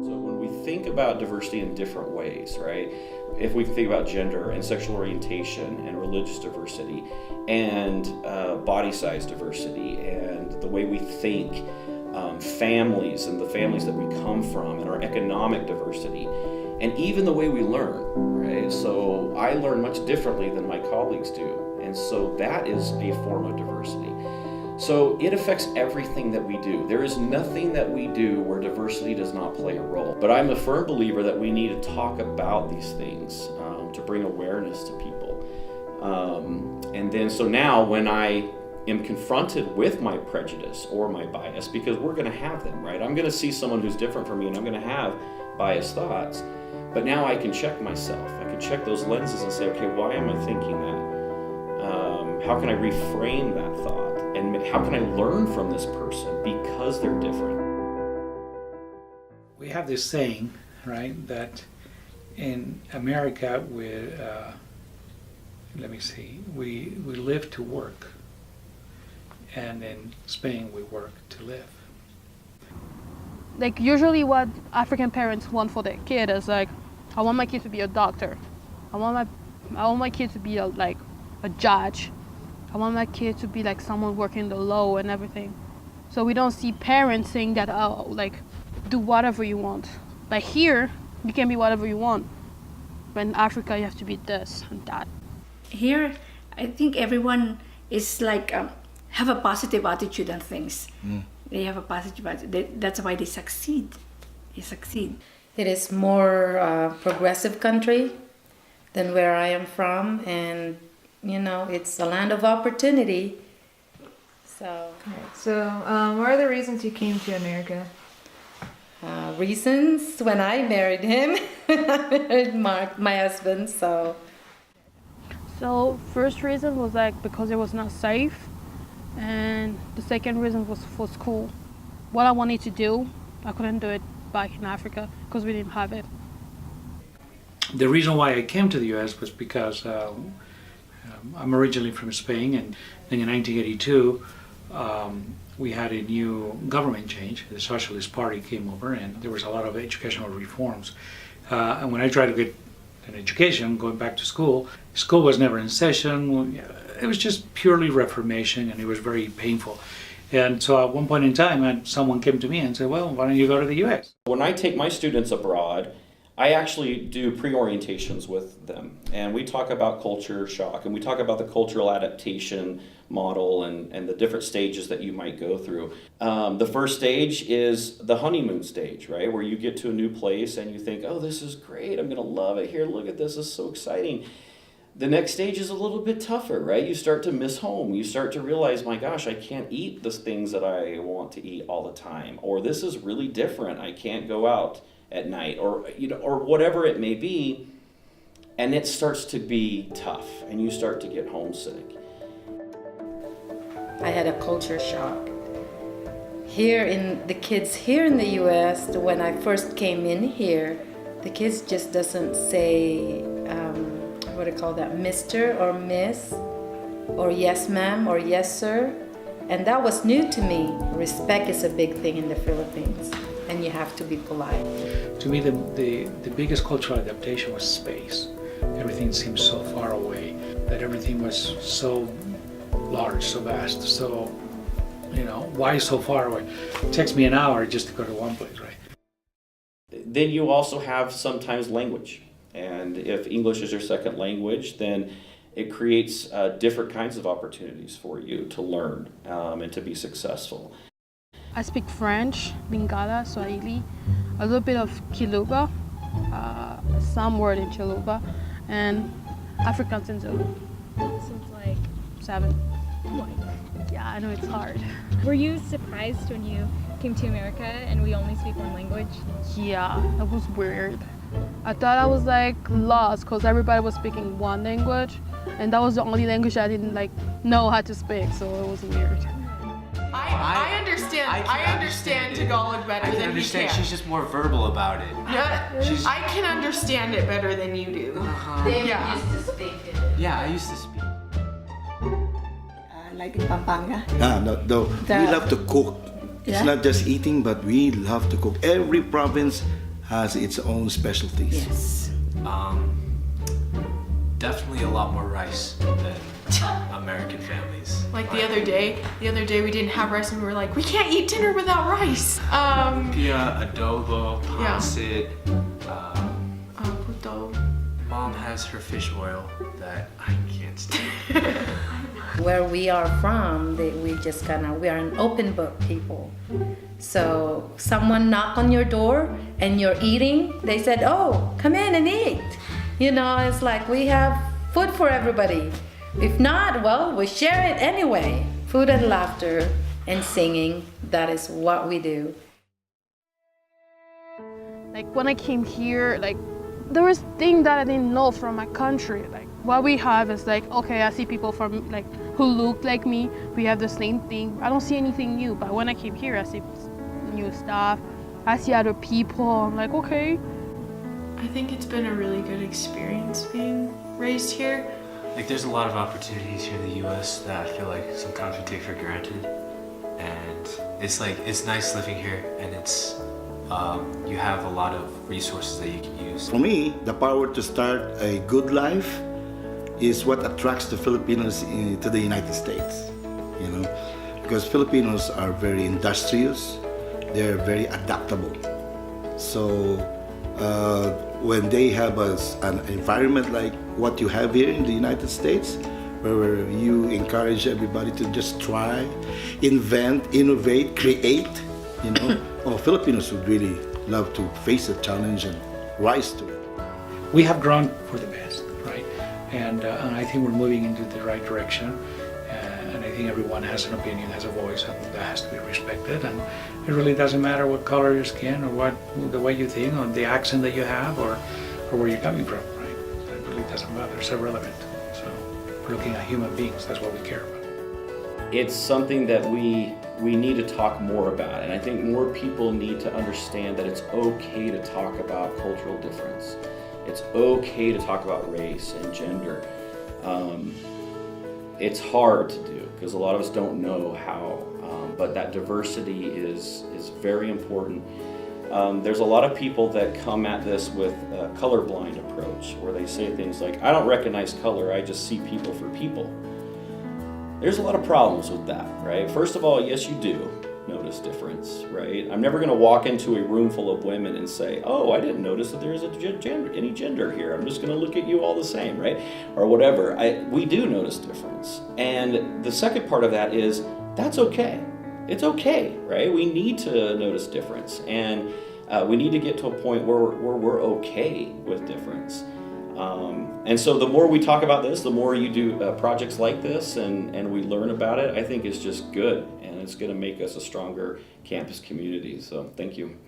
So when we think about diversity in different ways, right? If we think about gender and sexual orientation and religious diversity and body size diversity and the way we think, families and the families that we come from and our economic diversity and even the way we learn, right? So I learn much differently than my colleagues do, and so that is a form of diversity. So it affects everything that we do. There is nothing that we do where diversity does not play a role. But I'm a firm believer that we need to talk about these things to bring awareness to people. And then so now when I am confronted with my prejudice or my bias, because we're going to have them, right? I'm going to see someone who's different from me and I'm going to have biased thoughts. But now I can check myself. I can check those lenses and say, okay, why am I thinking that? How can I reframe that thought? And how can I learn from this person because they're different? We have this saying, right, that in America we live to work, and in Spain we work to live. Like usually what African parents want for their kid is like, I want my kid to be a doctor. I want my kid to be a judge. I want my kid to be like someone working the law and everything. So we don't see parents saying that, oh, like, do whatever you want. But here, you can be whatever you want. But in Africa, you have to be this and that. Here, I think everyone is like, have a positive attitude on things. They have a positive attitude. That's why they succeed. They succeed. It is more progressive country than where I am from, and you know, it's a land of opportunity. So, what are the reasons you came to America? Reasons when I married him, I married Mark, my husband. So first reason was like because it was not safe, and the second reason was for school. What I wanted to do, I couldn't do it back in Africa because we didn't have it. The reason why I came to the U.S. was because I'm originally from Spain, and then in 1982 we had a new government change. The Socialist Party came over, and there was a lot of educational reforms. And when I tried to get an education, going back to school was never in session. It was just purely Reformation, and it was very painful. And so at one point in time, someone came to me and said, well, why don't you go to the U.S.? When I take my students abroad, I actually do pre-orientations with them, and we talk about culture shock, and we talk about the cultural adaptation model and the different stages that you might go through. The first stage is the honeymoon stage, right, where you get to a new place and you think, oh, this is great, I'm going to love it here, look at this is so exciting. The next stage is a little bit tougher, right? You start to miss home. You start to realize, my gosh, I can't eat the things that I want to eat all the time, or this is really different, I can't go out at night, or whatever it may be, and it starts to be tough, and you start to get homesick. I had a culture shock. The kids here in the U.S., when I first came in here, the kids just doesn't say, what do you call that, Mr. or Miss, or yes ma'am, or yes sir, and that was new to me. Respect is a big thing in the Philippines, and you have to be polite. To me, the biggest cultural adaptation was space. Everything seemed so far away, that everything was so large, so vast, so, why so far away? It takes me an hour just to go to one place, right? Then you also have sometimes language. And if English is your second language, then it creates different kinds of opportunities for you to learn and to be successful. I speak French, Lingala, Swahili, a little bit of Kiluba, some word in Chiluba, and Afrikaans and Zulu. Seems like 7. oh my God. Yeah, I know it's hard. Were you surprised when you came to America and we only speak one language? Yeah, it was weird. I thought I was like lost because everybody was speaking one language, and that was the only language I didn't know how to speak, so it was weird. I understand Tagalog better than he can. She's just more verbal about it. Yeah, I can understand it better than you do. David used to speak it. Yeah, I used to speak. Like in Pampanga. No. We love to cook. It's not just eating, but we love to cook. Every province has its own specialties. Yes. Definitely a lot more rice than American families. Like the other day we didn't have rice and we were like, we can't eat dinner without rice. Lumpia, adobo, pancit. Puto. Mom has her fish oil that I can't stand. Where we are from, we are an open book people. So someone knock on your door and you're eating, they said, oh, come in and eat. You know, it's like we have food for everybody. If not, well, we share it anyway. Food and laughter and singing, that is what we do. Like when I came here, like there was things that I didn't know from my country. Like what we have is like, okay, I see people from like who look like me. We have the same thing. I don't see anything new, but when I came here, I see new stuff. I see other people. I'm like, okay. I think it's been a really good experience being raised here. Like there's a lot of opportunities here in the US that I feel like sometimes we take for granted. And it's like, it's nice living here, and it's, you have a lot of resources that you can use. For me, the power to start a good life is what attracts the Filipinos to the United States, you know, because Filipinos are very industrious, they're very adaptable. So when they have an environment like what you have here in the United States, where you encourage everybody to just try, invent, innovate, create, you know, Filipinos would really love to face a challenge and rise to it. We have grown for the best, right? And I think we're moving into the right direction. And I think everyone has an opinion, has a voice, and that has to be respected. And it really doesn't matter what color your skin or the way you think or the accent that you have or where you're coming from, right? It really doesn't matter. It's irrelevant. So we're looking at human beings. That's what we care about. It's something that we need to talk more about, and I think more people need to understand that it's okay to talk about cultural difference. It's okay to talk about race and gender. It's hard to do because a lot of us don't know how, but that diversity is very important. There's a lot of people that come at this with a colorblind approach, where they say things like, I don't recognize color, I just see people for people. There's a lot of problems with that, right? First of all, yes, you do notice difference, right? I'm never going to walk into a room full of women and say, oh, I didn't notice that there's any gender here. I'm just going to look at you all the same, right? Or whatever. We do notice difference. And the second part of that is, that's okay. It's okay, right? We need to notice difference. And we need to get to a point where we're okay with difference. And so the more we talk about this, the more you do projects like this and we learn about it, I think it's just good. And it's going to make us a stronger campus community. So thank you.